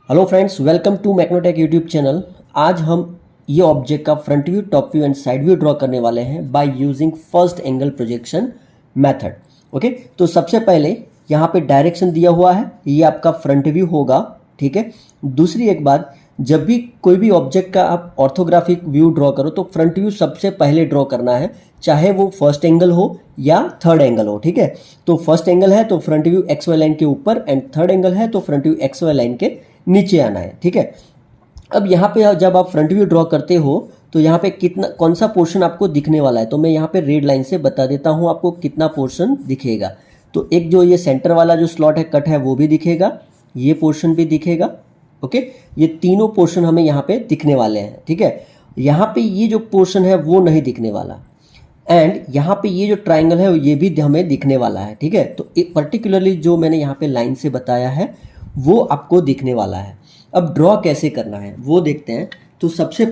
Hello friends, welcome to Macnotech YouTube channel. आज हम ये ऑब्जेक्ट का front view, top view and side view draw करने वाले हैं by using first angle projection method. Okay, तो सबसे पहले यहाँ पे डायरेक्शन दिया हुआ है, ये आपका फ्रंट व्यू होगा। ठीक है, दूसरी एक बात, जब भी कोई भी ऑब्जेक्ट का आप ऑर्थोग्राफिक व्यू ड्रॉ करो तो फ्रंट व्यू सबसे पहले ड्रॉ करना है, चाहे वो फर्स्ट एंगल हो या थर्ड एंगल हो। ठीक है, तो फर्स्ट एंगल है तो front view X Y line के ऊपर एंड थर्ड एंगल है तो front view X Y line के नीचे आना है। ठीक है, अब यहाँ पे जब आप फ्रंट व्यू ड्रॉ करते हो तो यहाँ पे कितना कौन सा पोर्शन आपको दिखने वाला है, तो मैं यहाँ पे रेड लाइन से बता देता हूँ आपको कितना पोर्शन दिखेगा। तो एक जो ये सेंटर वाला जो स्लॉट है कट है वो भी दिखेगा, ये पोर्शन भी दिखेगा। ओके, ये तीनों पोर्शन हमें यहाँ पे दिखने वाले हैं। ठीक है, यहाँ पे ये जो पोर्शन है वो नहीं दिखने वाला एंड यहाँ पे ये जो ट्राइंगल है ये भी हमें दिखने वाला है। ठीक है, तो पर्टिकुलरली जो मैंने यहाँ पे लाइन से बताया है वो आपको दिखने वाला है। अब ड्रॉ कैसे करना है वो देखते हैं। तो सबसे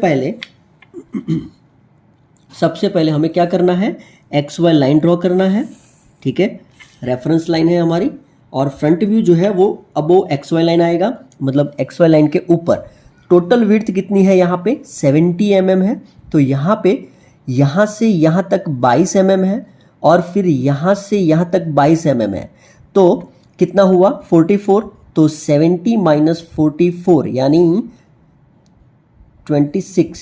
पहले हमें क्या करना है, एक्स वाई लाइन ड्रॉ करना है। ठीक है, रेफरेंस लाइन है हमारी और फ्रंट व्यू जो है वो अबोव एक्स वाई लाइन आएगा, मतलब एक्स वाई लाइन के ऊपर। टोटल विड्थ कितनी है यहाँ पे 70 mm है, तो यहाँ पे यहाँ से यहाँ तक 22 mm है और फिर यहाँ से यहाँ तक 22 mm है, तो कितना हुआ 44। तो 70 माइनस 44 यानी 26।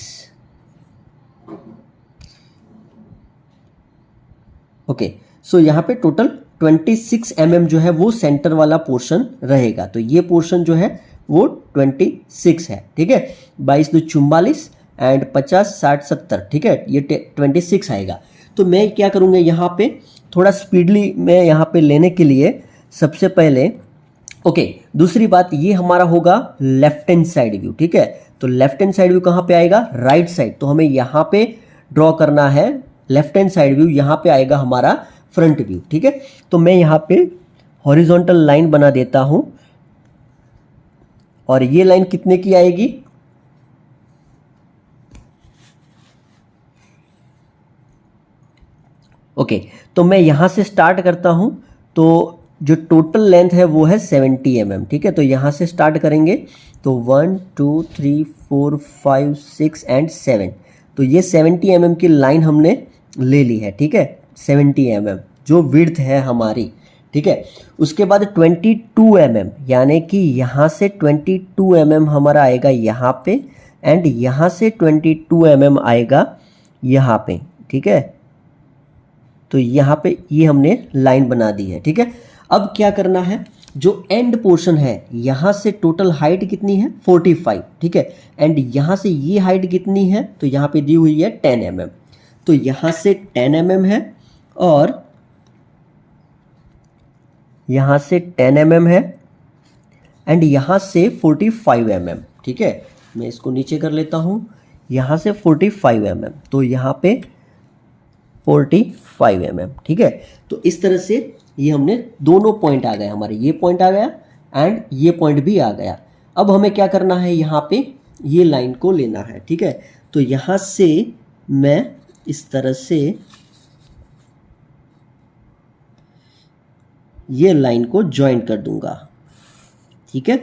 ओके, सो यहाँ पे टोटल 26 mm जो है वो सेंटर वाला पोर्शन रहेगा, तो ये पोर्शन जो है वो 26 है। ठीक है, 22 दो 44 एंड 50 60 70। ठीक है, ये 26 आएगा। तो मैं क्या करूँगा यहाँ पे थोड़ा स्पीडली मैं यहाँ पे लेने के लिए सबसे पहले दूसरी बात, ये हमारा होगा लेफ्ट हैंड साइड व्यू। ठीक है, तो लेफ्ट हैंड साइड व्यू कहाँ पे आएगा, राइट साइड, तो हमें यहाँ पे ड्रॉ करना है लेफ्ट हैंड साइड व्यू, यहाँ पे आएगा हमारा फ्रंट व्यू। ठीक है, तो मैं यहाँ पे हॉरिजॉन्टल लाइन बना देता हूँ और ये लाइन कितने की आएगी, तो मैं यहाँ से स्टार्ट करता हूँ। तो जो टोटल लेंथ है वो है 70 mm। ठीक है, तो यहाँ से स्टार्ट करेंगे तो 1 2 3 4 5 6 एंड 7, तो ये 70 mm की लाइन हमने ले ली है। ठीक है, 70 mm जो विड्थ है हमारी। ठीक है, उसके बाद 22 mm यानी कि यहाँ से 22 mm हमारा आएगा यहाँ पे एंड यहाँ से 22 mm आएगा यहाँ पे। ठीक है, तो यहाँ पे ये हमने लाइन बना दी है। ठीक है, अब क्या करना है, जो एंड पोर्शन है यहाँ से टोटल हाइट कितनी है 45। ठीक है, एंड यहाँ से ये हाइट कितनी है, तो यहाँ पे दी हुई है 10 mm, तो यहाँ से 10 mm है और यहाँ से 10 mm है एंड यहाँ से 45 mm। ठीक है, मैं इसको नीचे कर लेता हूँ, यहाँ से 45 mm, तो यहाँ पे 45 mm। ठीक है, तो इस तरह से ये हमने दोनों पॉइंट आ गए हमारे, ये पॉइंट आ गया एंड ये पॉइंट भी आ गया। अब हमें क्या करना है, यहाँ पे ये लाइन को लेना है। ठीक है, तो यहाँ से मैं इस तरह से ये लाइन को ज्वाइन कर दूंगा। ठीक है,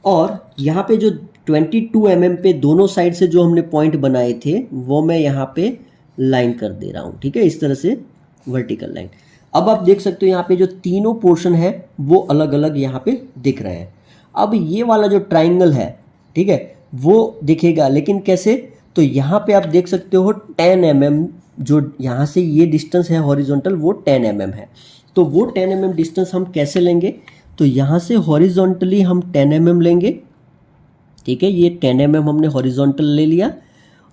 और यहाँ पे जो 22 mm पे दोनों साइड से जो हमने पॉइंट बनाए थे वो मैं यहाँ पे लाइन कर दे रहा हूँ। ठीक है, इस तरह से वर्टिकल लाइन। अब आप देख सकते हो यहाँ पे जो तीनों पोर्शन है वो अलग अलग यहाँ पे दिख रहे हैं। अब ये वाला जो ट्राइंगल है, ठीक है, वो दिखेगा, लेकिन कैसे, तो यहाँ पे आप देख सकते हो 10 mm जो यहाँ से ये डिस्टेंस है हॉरिजॉन्टल वो 10 mm है। तो वो 10 mm डिस्टेंस हम कैसे लेंगे, तो यहाँ से हॉरिजॉन्टली हम 10 mm लेंगे। ठीक है, ये 10 mm हमने हॉरिजॉन्टल ले लिया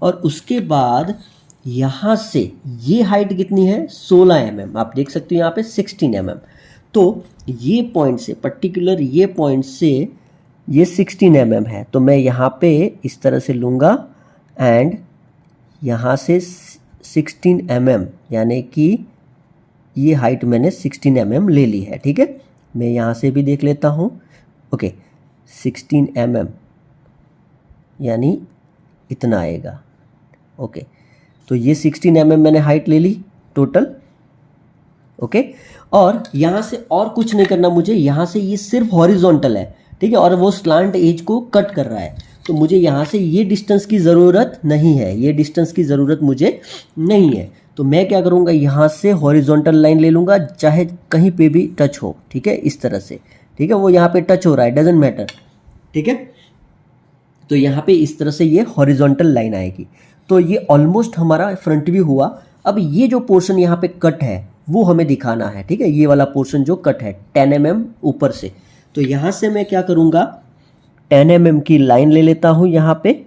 और उसके बाद यहाँ से ये हाइट कितनी है 16 mm, आप देख सकते हो यहाँ पे 16 mm, तो ये पॉइंट से पर्टिकुलर ये पॉइंट से ये 16 mm है, तो मैं यहाँ पे इस तरह से लूँगा एंड यहाँ से 16 mm यानी कि ये हाइट मैंने 16 mm ले ली है। ठीक है, मैं यहाँ से भी देख लेता हूँ। 16 mm यानी इतना आएगा। तो ये 16 mm मैंने हाइट ले ली टोटल। और यहाँ से और कुछ नहीं करना मुझे, यहाँ से ये सिर्फ हॉरिजॉन्टल है, ठीक है, और वो स्लांट एज को कट कर रहा है। तो मुझे यहाँ से ये डिस्टेंस की ज़रूरत नहीं है, ये डिस्टेंस की ज़रूरत मुझे नहीं है। तो मैं क्या करूँगा, यहाँ से हॉरिजॉन्टल लाइन ले लूँगा, चाहे कहीं पे भी टच हो, ठीक है, इस तरह से, ठीक है, वो यहाँ पे टच हो रहा है, डजेंट मैटर, ठीक है। तो यहाँ पे इस तरह से ये हॉरिजॉन्टल लाइन आएगी। तो ये ऑलमोस्ट हमारा फ्रंट व्यू हुआ। अब ये जो पोर्शन यहाँ पे कट है वो हमें दिखाना है, ठीक है, ये वाला पोर्शन जो कट है 10 mm ऊपर से। तो यहाँ से मैं क्या करूँगा, 10 mm की लाइन ले लेता हूँ यहाँ पे,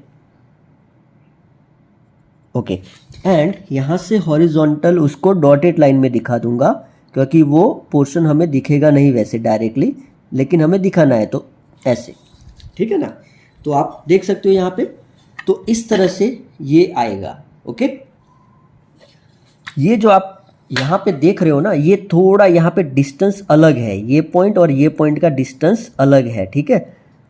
ओके, एंड यहाँ से हॉरिजॉन्टल उसको डॉटेड लाइन में दिखा दूंगा, क्योंकि वो पोर्शन हमें दिखेगा नहीं वैसे डायरेक्टली, लेकिन हमें दिखाना है तो ऐसे, ठीक है ना। तो आप देख सकते हो यहाँ पे, तो इस तरह से ये आएगा, ओके। ये जो आप यहाँ पे देख रहे हो ना, ये थोड़ा यहाँ पे डिस्टेंस अलग है, ये पॉइंट और ये पॉइंट का डिस्टेंस अलग है, ठीक है,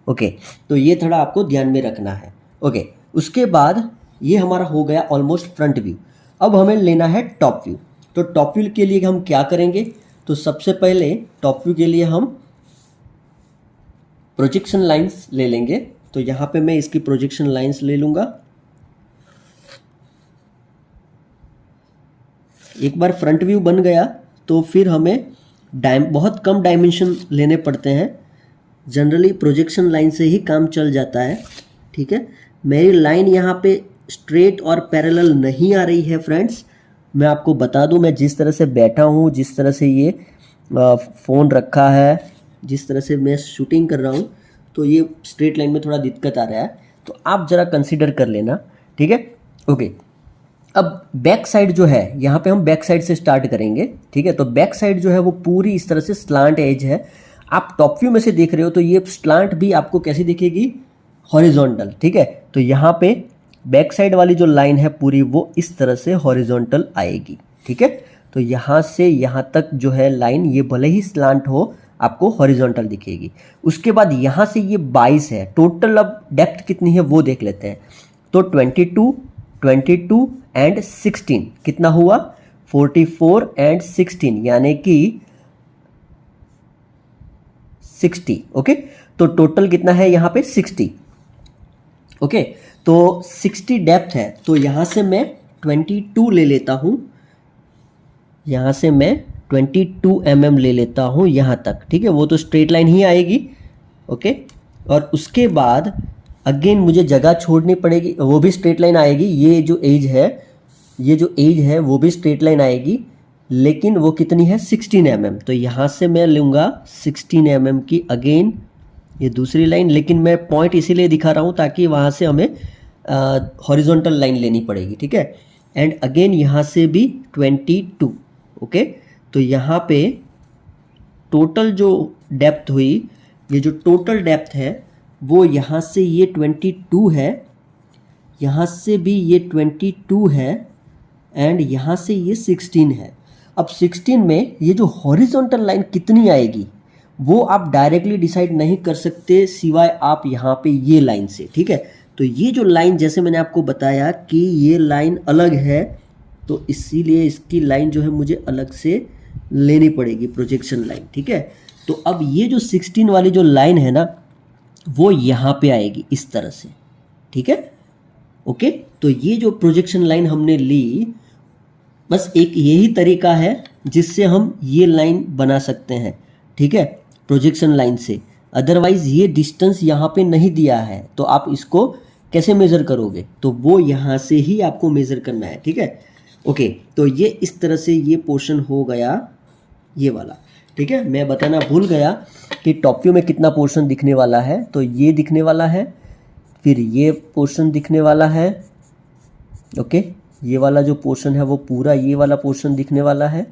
ओके। तो ये थोड़ा आपको ध्यान में रखना है, ओके। उसके बाद ये हमारा हो गया ऑलमोस्ट फ्रंट व्यू। अब हमें लेना है टॉप व्यू। तो टॉप व्यू के लिए हम क्या करेंगे, तो सबसे पहले टॉप व्यू के लिए हम प्रोजेक्शन लाइंस ले लेंगे। तो यहाँ पे मैं इसकी प्रोजेक्शन लाइंस ले लूँगा। एक बार फ्रंट व्यू बन गया तो फिर हमें बहुत कम डायमेंशन लेने पड़ते हैं, जनरली प्रोजेक्शन लाइन से ही काम चल जाता है, ठीक है। मेरी लाइन यहाँ पे स्ट्रेट और पैरेलल नहीं आ रही है फ्रेंड्स, मैं आपको बता दूं, मैं जिस तरह से बैठा हूँ, जिस तरह से ये फ़ोन रखा है, जिस तरह से मैं शूटिंग कर रहा हूँ, तो ये स्ट्रेट लाइन में थोड़ा दिक्कत आ रहा है, तो आप ज़रा कंसिडर कर लेना, ठीक है, ओके। अब बैक साइड जो है, यहाँ पे हम बैक साइड से स्टार्ट करेंगे, ठीक है। तो बैक साइड जो है वो पूरी इस तरह से स्लांट एज है। आप टॉप व्यू में से देख रहे हो तो ये स्लांट भी आपको कैसी दिखेगी, हॉरिजॉन्टल, ठीक है। तो यहाँ पे बैक साइड वाली जो लाइन है पूरी वो इस तरह से हॉरिजॉन्टल आएगी, ठीक है। तो यहाँ से यहाँ तक जो है लाइन, ये भले ही स्लांट हो आपको हॉरिजॉन्टल दिखेगी। उसके बाद यहाँ से ये 22 है टोटल। अब डेप्थ कितनी है वो देख लेते हैं। तो 22, 22 एंड 16 कितना हुआ, 44 एंड 16 यानी कि 60, ओके। तो टोटल कितना है यहाँ पे 60, ओके। तो 60 डेप्थ है, तो यहाँ से मैं 22 ले लेता हूँ, यहाँ से मैं 22 mm ले लेता हूँ यहाँ तक, ठीक है। वो तो स्ट्रेट लाइन ही आएगी, ओके। और उसके बाद अगेन मुझे जगह छोड़नी पड़ेगी, वो भी स्ट्रेट लाइन आएगी। ये जो एज है, ये जो एज है वो भी स्ट्रेट लाइन आएगी, लेकिन वो कितनी है 16 mm। तो यहाँ से मैं लूँगा 16 mm की अगेन ये दूसरी लाइन, लेकिन मैं पॉइंट इसीलिए दिखा रहा हूँ ताकि वहाँ से हमें हॉरिजॉन्टल लाइन लेनी पड़ेगी, ठीक है। एंड अगेन यहाँ से भी 22, ओके। तो यहाँ पे टोटल जो डेप्थ हुई, ये जो टोटल डेप्थ है वो यहाँ से ये 22 है, यहाँ से भी ये 22 है, एंड यहाँ से ये 16 है। अब 16 में ये जो हॉरिजॉन्टल लाइन कितनी आएगी वो आप डायरेक्टली डिसाइड नहीं कर सकते सिवाय आप यहाँ पे ये लाइन से, ठीक है। तो ये जो लाइन, जैसे मैंने आपको बताया कि ये लाइन अलग है, तो इसीलिए इसकी लाइन जो है मुझे अलग से लेनी पड़ेगी, प्रोजेक्शन लाइन, ठीक है। तो अब ये जो 16 वाली जो लाइन है ना, वो यहाँ पे आएगी इस तरह से, ठीक है, ओके। तो ये जो प्रोजेक्शन लाइन हमने ली, बस एक यही तरीका है जिससे हम ये लाइन बना सकते हैं, ठीक है, प्रोजेक्शन लाइन से। अदरवाइज ये डिस्टेंस यहाँ पे नहीं दिया है, तो आप इसको कैसे मेज़र करोगे, तो वो यहाँ से ही आपको मेज़र करना है, ठीक है, ओके। तो ये इस तरह से ये पोर्शन हो गया ये वाला, ठीक है। मैं बताना भूल गया कि टॉप व्यू में कितना पोर्शन दिखने वाला है। तो ये दिखने वाला है, फिर ये पोर्शन दिखने वाला है, ओके। ये वाला जो पोर्शन है वो पूरा ये वाला पोर्शन दिखने वाला है,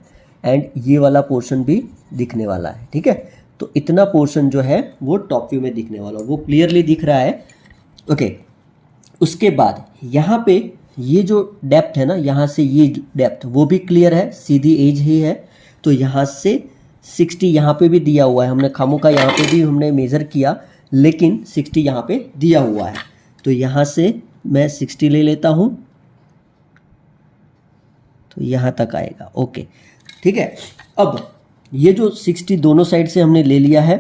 एंड ये वाला पोर्शन भी दिखने वाला है, ठीक है। तो इतना पोर्शन जो है वो टॉप व्यू में दिखने वाला है, वो क्लियरली दिख रहा है, ओके। उसके बाद यहाँ पे ये जो डेप्थ है ना, यहाँ से ये डेप्थ वो भी क्लियर है, सीधी एज ही है। तो यहाँ से 60 यहाँ पे भी दिया हुआ है, हमने खामों का यहाँ पे भी हमने मेज़र किया, लेकिन 60 यहाँ पे दिया हुआ है। तो यहाँ से मैं 60 ले लेता हूँ, तो यहाँ तक आएगा, ओके, ठीक है। अब ये जो 60 दोनों साइड से हमने ले लिया है,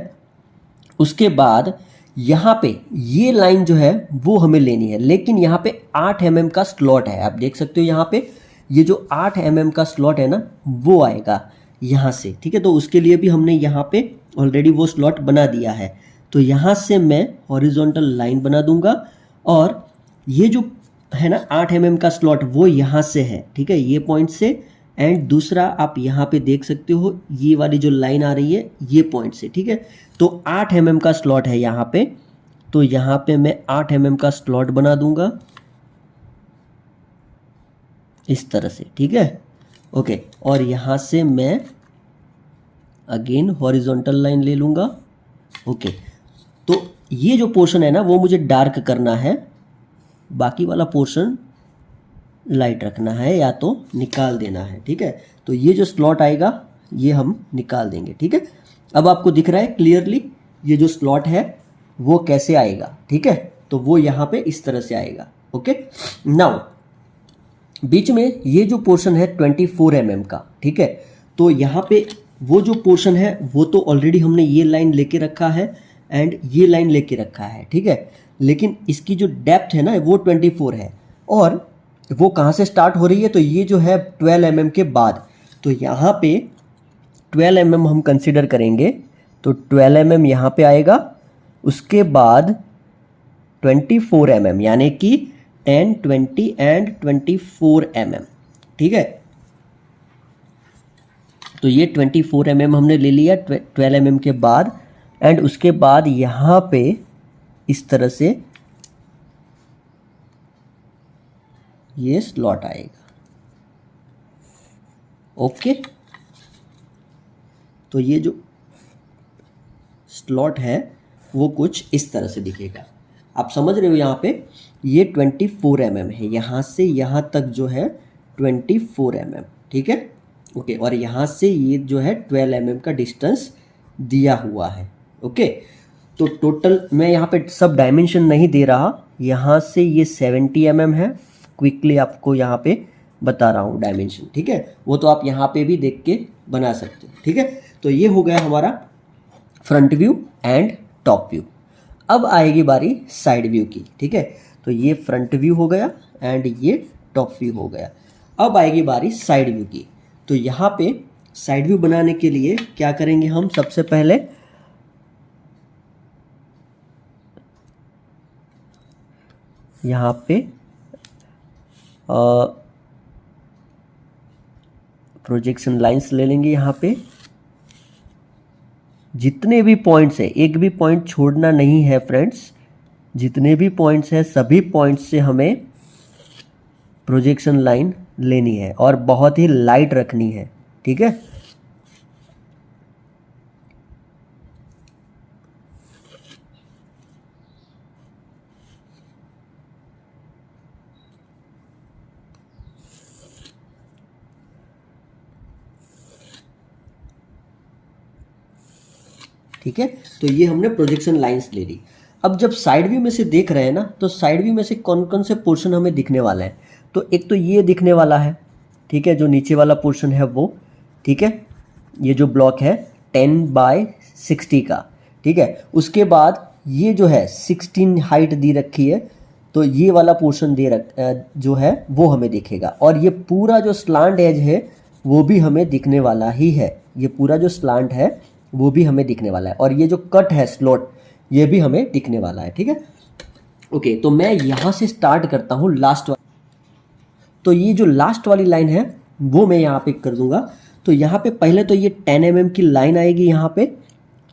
उसके बाद यहाँ पे ये लाइन जो है वो हमें लेनी है, लेकिन यहाँ पे 8 mm का स्लॉट है। आप देख सकते हो यहाँ पे ये जो 8 mm का स्लॉट है ना वो आएगा यहाँ से, ठीक है। तो उसके लिए भी हमने यहाँ पे ऑलरेडी वो स्लॉट बना दिया है। तो यहाँ से मैं हॉरिजॉन्टल लाइन बना दूंगा और ये जो है ना 8 mm का स्लॉट वो यहाँ से है, ठीक है, ये पॉइंट से। एंड दूसरा आप यहाँ पे देख सकते हो ये वाली जो लाइन आ रही है ये पॉइंट से, ठीक है। तो 8 mm का स्लॉट है यहाँ पे, तो यहाँ पे मैं 8 mm का स्लॉट बना दूंगा इस तरह से, ठीक है, ओके। और यहाँ से मैं अगेन हॉरिजॉन्टल लाइन ले लूँगा, ओके। तो ये जो पोर्शन है ना वो मुझे डार्क करना है, बाकी वाला पोर्शन लाइट रखना है या तो निकाल देना है, ठीक है। तो ये जो स्लॉट आएगा ये हम निकाल देंगे, ठीक है। अब आपको दिख रहा है क्लियरली ये जो स्लॉट है वो कैसे आएगा, ठीक है। तो वो यहाँ पे इस तरह से आएगा, ओके। नाउ बीच में ये जो पोर्शन है 24 mm का, ठीक है। तो यहाँ पे वो जो पोर्शन है वो तो ऑलरेडी हमने ये लाइन लेके रखा है एंड ये लाइन लेके रखा है, ठीक है। लेकिन इसकी जो डेप्थ है ना वो 24 है और वो कहाँ से स्टार्ट हो रही है, तो ये जो है 12 mm के बाद। तो यहाँ पे 12 mm हम कंसिडर करेंगे, तो 12 mm यहाँ पे आएगा, उसके बाद 24 mm यानी कि 10, 20 एंड 24 mm, ठीक है। तो ये 24 mm हमने ले लिया 12 mm के बाद एंड उसके बाद यहाँ पे इस तरह से ये स्लॉट आएगा, ओके। तो ये जो स्लॉट है वो कुछ इस तरह से दिखेगा, आप समझ रहे हो। यहाँ पे ये 24 mm है, यहाँ से यहाँ तक जो है 24 mm, ठीक है, ओके। और यहाँ से ये जो है 12 mm का डिस्टेंस दिया हुआ है, ओके। तो टोटल मैं यहाँ पे सब डायमेंशन नहीं दे रहा, यहाँ से ये 70 mm है, क्विकली आपको यहाँ पे बता रहा हूँ डायमेंशन, ठीक है। वो तो आप यहाँ पे भी देख के बना सकते हो, ठीक है। तो ये हो गया हमारा front view and top view. अब आएगी बारी साइड व्यू की, ठीक है। तो ये फ्रंट व्यू हो गया एंड ये टॉप व्यू हो गया। अब आएगी बारी साइड व्यू की। तो यहाँ पे साइड व्यू बनाने के लिए क्या करेंगे हम, सबसे पहले यहाँ पे प्रोजेक्शन लाइंस ले लेंगे। यहाँ पे जितने भी पॉइंट्स है एक भी पॉइंट छोड़ना नहीं है फ्रेंड्स, जितने भी पॉइंट्स हैं सभी पॉइंट्स से हमें प्रोजेक्शन लाइन लेनी है और बहुत ही लाइट रखनी है, ठीक है। ठीक है, तो ये हमने प्रोजेक्शन लाइंस ले ली। अब जब साइड व्यू में से देख रहे हैं ना, तो साइड व्यू में से कौन कौन से पोर्शन हमें दिखने वाला है। तो एक तो ये दिखने वाला है, ठीक है, जो नीचे वाला पोर्शन है वो, ठीक है, ये जो ब्लॉक है 10/60 का, ठीक है। उसके बाद ये जो है 16 हाइट दी रखी है, तो ये वाला पोर्शन जो है वो हमें दिखेगा। और ये पूरा जो स्लांट एज है वो भी हमें दिखने वाला ही है, ये पूरा जो स्लांट है वो भी हमें दिखने वाला है। और ये जो कट है स्लॉट ये भी हमें दिखने वाला है, ठीक है। ओके, तो मैं यहाँ से स्टार्ट करता हूँ लास्ट वाली। तो ये जो लास्ट वाली लाइन है वो मैं यहाँ पे कर दूंगा। तो यहाँ पे पहले तो ये 10 mm की लाइन आएगी यहाँ पे।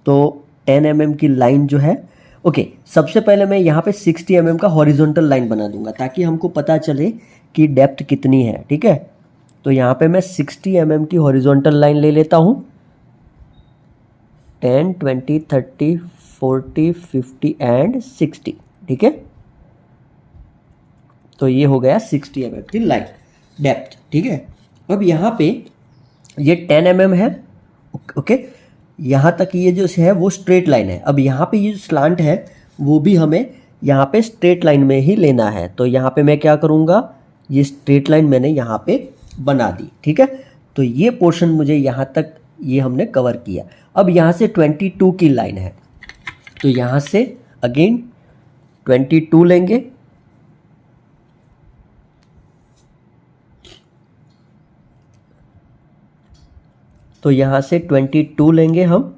तो 10 mm की लाइन जो है, ओके, सबसे पहले मैं यहाँ पे 60 mm का हॉरिजॉन्टल लाइन बना दूंगा ताकि हमको पता चले कि डेप्थ कितनी है, ठीक है। तो यहाँ पे मैं 60 mm की हॉरिजॉन्टल लाइन ले लेता हूँ। 10, 20, 30, 40, 50 एंड 60, ठीक है। तो ये हो गया 60 mm की लाइन डेप्थ, ठीक है। अब यहाँ पे ये 10 mm है, ओके, यहाँ तक ये जो है वो स्ट्रेट लाइन है। अब यहाँ पे ये जो स्लांट है वो भी हमें यहाँ पे स्ट्रेट लाइन में ही लेना है। तो यहाँ पे मैं क्या करूँगा, ये स्ट्रेट लाइन मैंने यहाँ पे बना दी, ठीक है। तो ये पोर्शन मुझे यहाँ तक ये हमने कवर किया। अब यहाँ से 22 की लाइन है, तो यहाँ से अगेन 22 लेंगे, तो यहाँ से 22 लेंगे हम,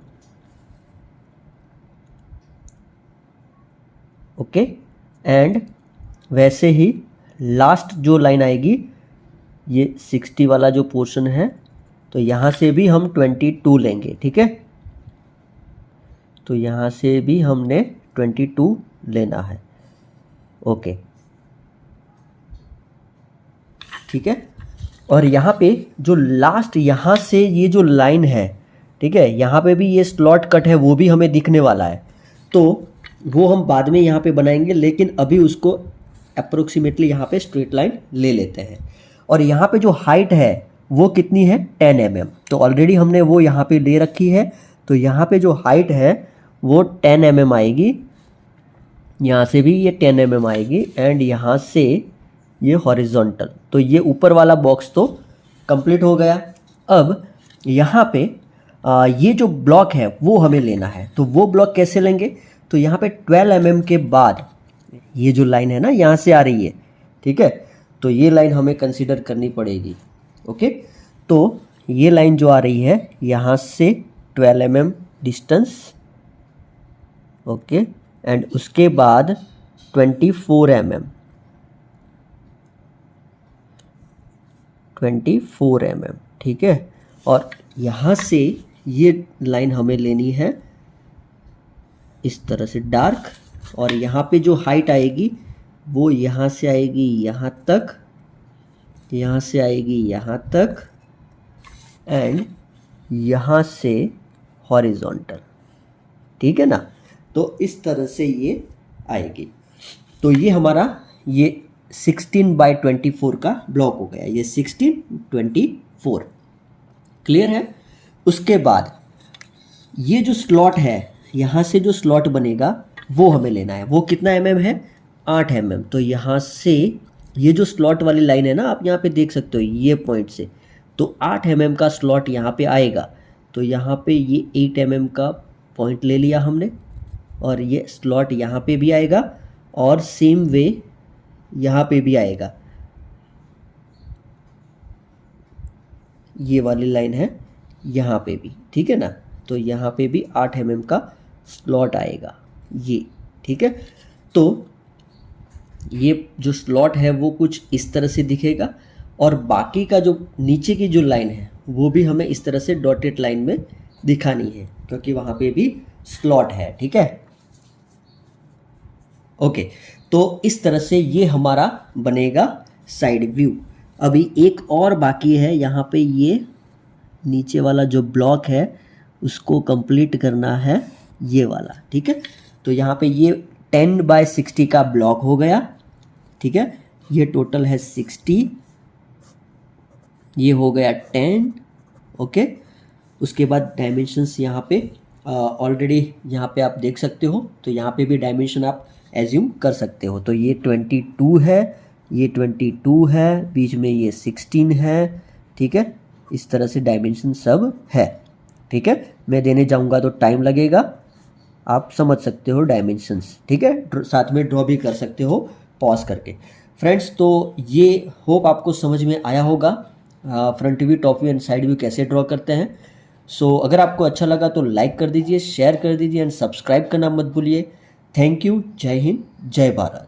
ओके। एंड वैसे ही लास्ट जो लाइन आएगी ये 60 वाला जो पोर्शन है, तो यहाँ से भी हम 22 लेंगे, ठीक है। तो यहाँ से भी हमने 22 लेना है, ओके, ठीक है। और यहाँ पे जो लास्ट यहाँ से ये जो लाइन है, ठीक है, यहाँ पे भी ये स्लॉट कट है, वो भी हमें दिखने वाला है, तो वो हम बाद में यहाँ पे बनाएंगे, लेकिन अभी उसको अप्रोक्सीमेटली यहाँ पे स्ट्रेट लाइन ले लेते हैं। और यहाँ पे जो हाइट है वो कितनी है, 10 mm, तो ऑलरेडी हमने वो यहाँ पे ले रखी है, तो यहाँ पे जो हाइट है वो 10 mm आएगी, यहाँ से भी ये 10 mm आएगी, एंड यहाँ से ये हॉरिजॉन्टल। तो ये ऊपर वाला बॉक्स तो कंप्लीट हो गया। अब यहाँ पे ये जो ब्लॉक है वो हमें लेना है, तो वो ब्लॉक कैसे लेंगे, तो यहाँ पे 12 mm के बाद ये जो लाइन है ना यहाँ से आ रही है, ठीक है, तो ये लाइन हमें कंसीडर करनी पड़ेगी, ओके। तो ये लाइन जो आ रही है यहाँ से 12 mm डिस्टेंस, ओके, एंड उसके बाद 24 mm, 24 mm, ठीक है। और यहाँ से ये लाइन हमें लेनी है इस तरह से डार्क, और यहाँ पे जो हाइट आएगी वो यहाँ से आएगी यहाँ तक, यहाँ से आएगी यहाँ तक, एंड यहाँ से हॉरिजॉन्टल, ठीक है ना। तो इस तरह से ये आएगी। तो ये हमारा ये 16/24 का ब्लॉक हो गया, ये 16/24, क्लियर है। उसके बाद ये जो स्लॉट है, यहाँ से जो स्लॉट बनेगा वो हमें लेना है, वो कितना mm है, 8 mm। तो यहाँ से ये जो स्लॉट वाली लाइन है ना, आप यहाँ पे देख सकते हो ये पॉइंट से, तो 8 mm का स्लॉट यहाँ पे आएगा, तो यहाँ पे ये 8 mm का पॉइंट ले लिया हमने, और ये स्लॉट यहाँ पे भी आएगा, और सेम वे यहाँ पे भी आएगा, ये वाली लाइन है यहाँ पे भी, ठीक है ना। तो यहाँ पे भी 8 mm का स्लॉट आएगा ये, ठीक है। तो ये जो स्लॉट है वो कुछ इस तरह से दिखेगा, और बाकी का जो नीचे की जो लाइन है वो भी हमें इस तरह से डॉटेड लाइन में दिखानी है, क्योंकि वहाँ पे भी स्लॉट है, ठीक है, ओके। तो इस तरह से ये हमारा बनेगा साइड व्यू। अभी एक और बाकी है, यहाँ पे ये नीचे वाला जो ब्लॉक है उसको कंप्लीट करना है, ये वाला, ठीक है। तो यहाँ पे ये 10/60 का ब्लॉक हो गया, ठीक है, ये टोटल है 60, ये हो गया 10, ओके। उसके बाद डायमेंशंस यहाँ पे ऑलरेडी यहाँ पे आप देख सकते हो, तो यहाँ पे भी डायमेंशन आप एज्यूम कर सकते हो। तो ये 22 है, ये 22 है, बीच में ये 16 है, ठीक है, इस तरह से डायमेंशन सब है, ठीक है। मैं देने जाऊंगा तो टाइम लगेगा, आप समझ सकते हो डायमेंशंस, ठीक है, साथ में ड्रॉ भी कर सकते हो पॉज करके। फ्रेंड्स, तो ये होप आपको समझ में आया होगा front view, top view and side view कैसे ड्रॉ करते हैं। सो अगर आपको अच्छा लगा तो लाइक कर दीजिए, शेयर कर दीजिए एंड सब्सक्राइब करना मत भूलिए। थैंक यू, जय हिंद, जय भारत।